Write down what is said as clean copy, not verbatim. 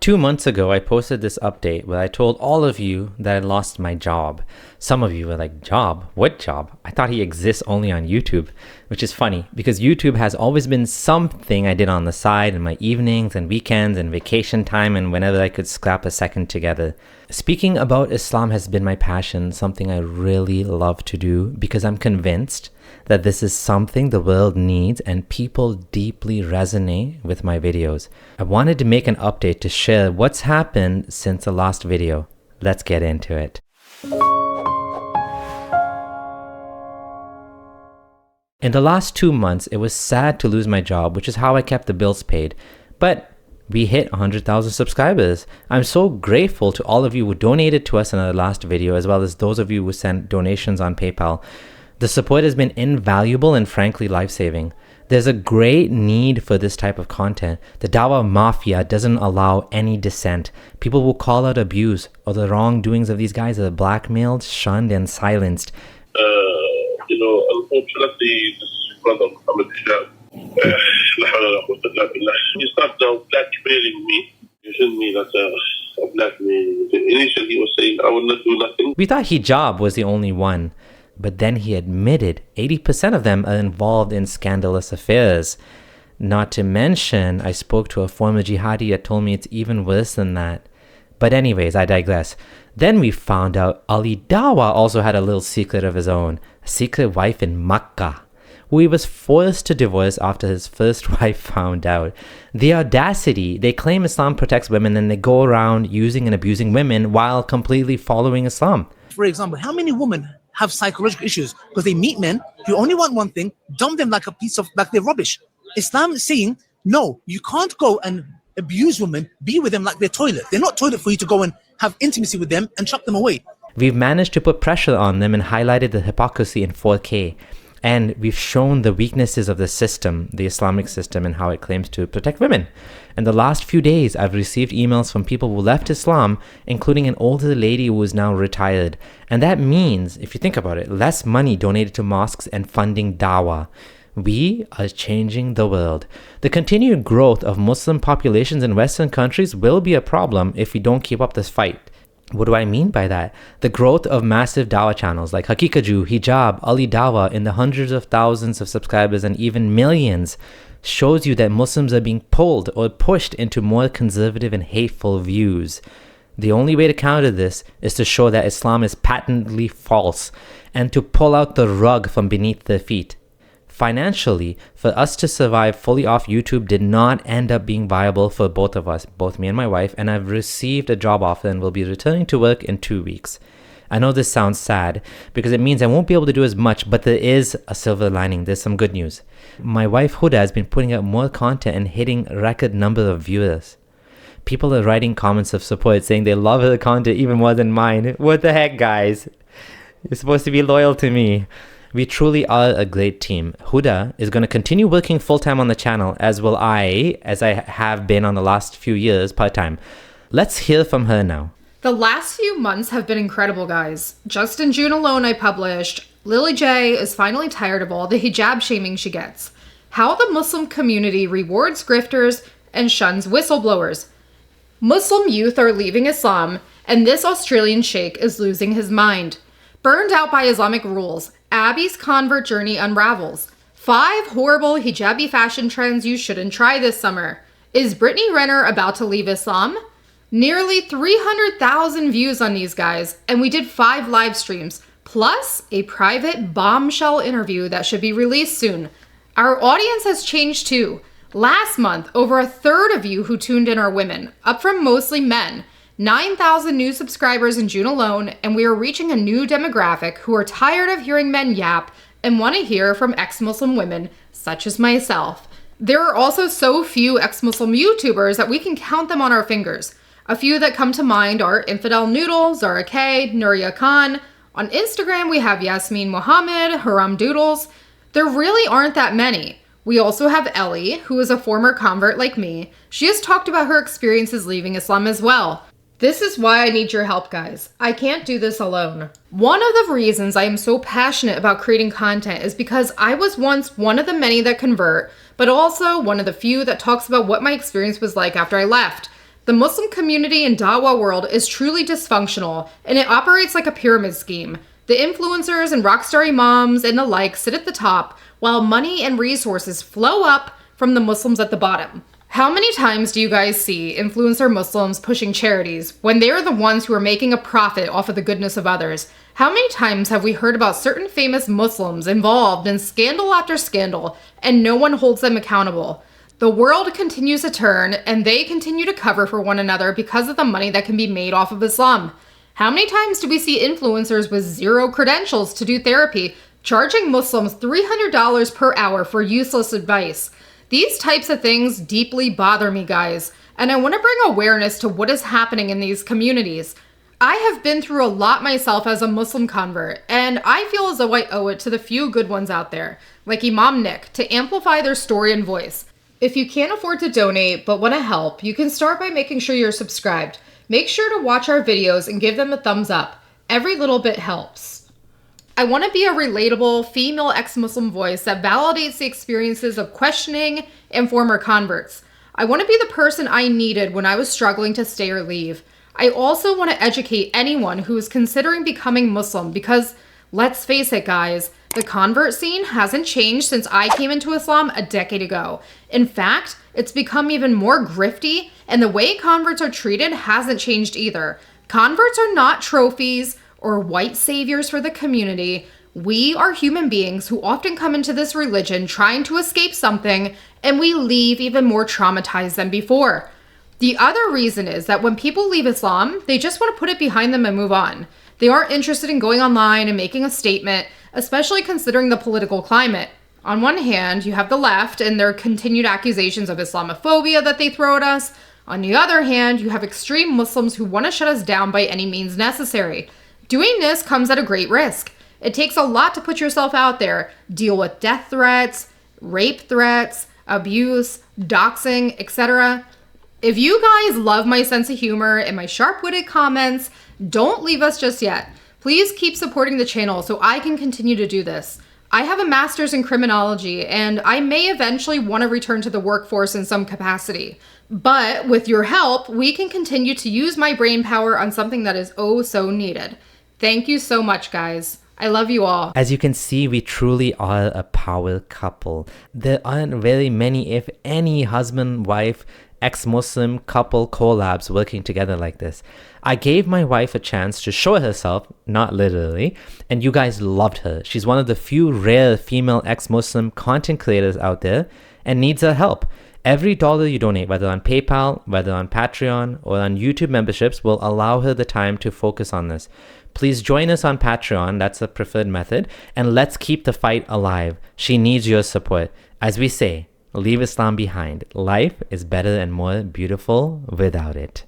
2 months ago, I posted this update where I told all of you that I lost my job. Some of you were like, job? What job? I thought he exists only on YouTube, which is funny because YouTube has always been something I did on the side in my evenings and weekends and vacation time and whenever I could scrap a second together. Speaking about Islam has been my passion, something I really love to do because I'm convinced that this is something the world needs and people deeply resonate with my videos. I wanted to make an update to share what's happened since the last video. Let's get into it. In the last 2 months, it was sad to lose my job, which is how I kept the bills paid. But we hit 100,000 subscribers. I'm so grateful to all of you who donated to us in our last video, as well as those of you who sent donations on PayPal. The support has been invaluable and frankly life-saving. There's a great need for this type of content. The Dawah mafia doesn't allow any dissent. People will call out abuse or the wrongdoings of these guys are blackmailed, shunned, and silenced. Unfortunately, this brother Muhammad Hisham, he started now blackmailing me, using me as a blackmail. Initially, he was saying I will not do nothing. We thought hijab was the only one. But then he admitted 80% of them are involved in scandalous affairs. Not to mention, I spoke to a former jihadi that told me it's even worse than that. But anyways, I digress. Then we found out Ali Dawah also had a little secret of his own, a secret wife in Makkah, who he was forced to divorce after his first wife found out. The audacity, they claim Islam protects women and they go around using and abusing women while completely following Islam. For example, how many women have psychological issues because they meet men who only want one thing, dump them like a piece of, like they're rubbish. Islam is saying, no, you can't go and abuse women, be with them like they're toilet. They're not toilet for you to go and have intimacy with them and chuck them away. We've managed to put pressure on them and highlighted the hypocrisy in 4K. And we've shown the weaknesses of the system, the Islamic system, and how it claims to protect women. In the last few days, I've received emails from people who left Islam, including an older lady who is now retired. And that means, if you think about it, less money donated to mosques and funding Dawah. We are changing the world. The continued growth of Muslim populations in Western countries will be a problem if we don't keep up this fight. What do I mean by that? The growth of massive Dawah channels like Hakikaju, Hijab, Ali Dawah in the hundreds of thousands of subscribers and even millions shows you that Muslims are being pulled or pushed into more conservative and hateful views. The only way to counter this is to show that Islam is patently false and to pull out the rug from beneath their feet. Financially, for us to survive fully off YouTube did not end up being viable for both of us, both me and my wife, and I've received a job offer and will be returning to work in 2 weeks. I know this sounds sad because it means I won't be able to do as much, but there is a silver lining. There's some good news. My wife Huda has been putting out more content and hitting a record number of viewers. People are writing comments of support saying they love her content even more than mine. What the heck, guys? You're supposed to be loyal to me. We truly are a great team. Huda is going to continue working full-time on the channel, as will I, as I have been on the last few years part-time. Let's hear from her now. The last few months have been incredible, guys. Just in June alone, I published, Lily J is finally tired of all the hijab shaming she gets. How the Muslim community rewards grifters and shuns whistleblowers. Muslim youth are leaving Islam, and this Australian sheikh is losing his mind. Burned out by Islamic rules, Abby's convert journey unravels. 5 horrible hijabi fashion trends you shouldn't try this summer. Is Brittany Renner about to leave Islam? Nearly 300,000 views on these guys, and we did 5 live streams, plus a private bombshell interview that should be released soon. Our audience has changed too. Last month, over a third of you who tuned in are women, up from mostly men. 9,000 new subscribers in June alone, and we are reaching a new demographic who are tired of hearing men yap and want to hear from ex-Muslim women, such as myself. There are also so few ex-Muslim YouTubers that we can count them on our fingers. A few that come to mind are Infidel Noodle, Zara K, Nuria Khan. On Instagram, we have Yasmin Mohammed, Haram Doodles. There really aren't that many. We also have Ellie, who is a former convert like me. She has talked about her experiences leaving Islam as well. This is why I need your help, guys. I can't do this alone. One of the reasons I am so passionate about creating content is because I was once one of the many that convert, but also one of the few that talks about what my experience was like after I left. The Muslim community in Dawah world is truly dysfunctional, and it operates like a pyramid scheme. The influencers and rockstar imams and the like sit at the top, while money and resources flow up from the Muslims at the bottom. How many times do you guys see influencer Muslims pushing charities when they are the ones who are making a profit off of the goodness of others? How many times have we heard about certain famous Muslims involved in scandal after scandal and no one holds them accountable? The world continues to turn and they continue to cover for one another because of the money that can be made off of Islam. How many times do we see influencers with zero credentials to do therapy charging Muslims $300 per hour for useless advice? These types of things deeply bother me, guys, and I want to bring awareness to what is happening in these communities. I have been through a lot myself as a Muslim convert, and I feel as though I owe it to the few good ones out there, like Imam Nick, to amplify their story and voice. If you can't afford to donate but want to help, you can start by making sure you're subscribed. Make sure to watch our videos and give them a thumbs up. Every little bit helps. I want to be a relatable female ex-Muslim voice that validates the experiences of questioning and former converts. I want to be the person I needed when I was struggling to stay or leave. I also want to educate anyone who is considering becoming Muslim because, let's face it guys, the convert scene hasn't changed since I came into Islam a decade ago. In fact, it's become even more grifty, and the way converts are treated hasn't changed either. Converts are not trophies or white saviors for the community. We are human beings who often come into this religion trying to escape something, and we leave even more traumatized than before. The other reason is that when people leave Islam, they just want to put it behind them and move on. They aren't interested in going online and making a statement, especially considering the political climate. On one hand, you have the left and their continued accusations of Islamophobia that they throw at us. On the other hand, you have extreme Muslims who want to shut us down by any means necessary. Doing this comes at a great risk. It takes a lot to put yourself out there, deal with death threats, rape threats, abuse, doxing, etc. If you guys love my sense of humor and my sharp-witted comments, don't leave us just yet. Please keep supporting the channel so I can continue to do this. I have a master's in criminology and I may eventually want to return to the workforce in some capacity. But with your help, we can continue to use my brain power on something that is oh so needed. Thank you so much, guys. I love you all. As you can see, we truly are a power couple. There aren't very many, if any, husband-wife, ex-Muslim couple collabs working together like this. I gave my wife a chance to show herself, not literally, and you guys loved her. She's one of the few rare female ex-Muslim content creators out there and needs our help. Every dollar you donate, whether on PayPal, whether on Patreon, or on YouTube memberships, will allow her the time to focus on this. Please join us on Patreon, that's the preferred method, and let's keep the fight alive. She needs your support. As we say, leave Islam behind. Life is better and more beautiful without it.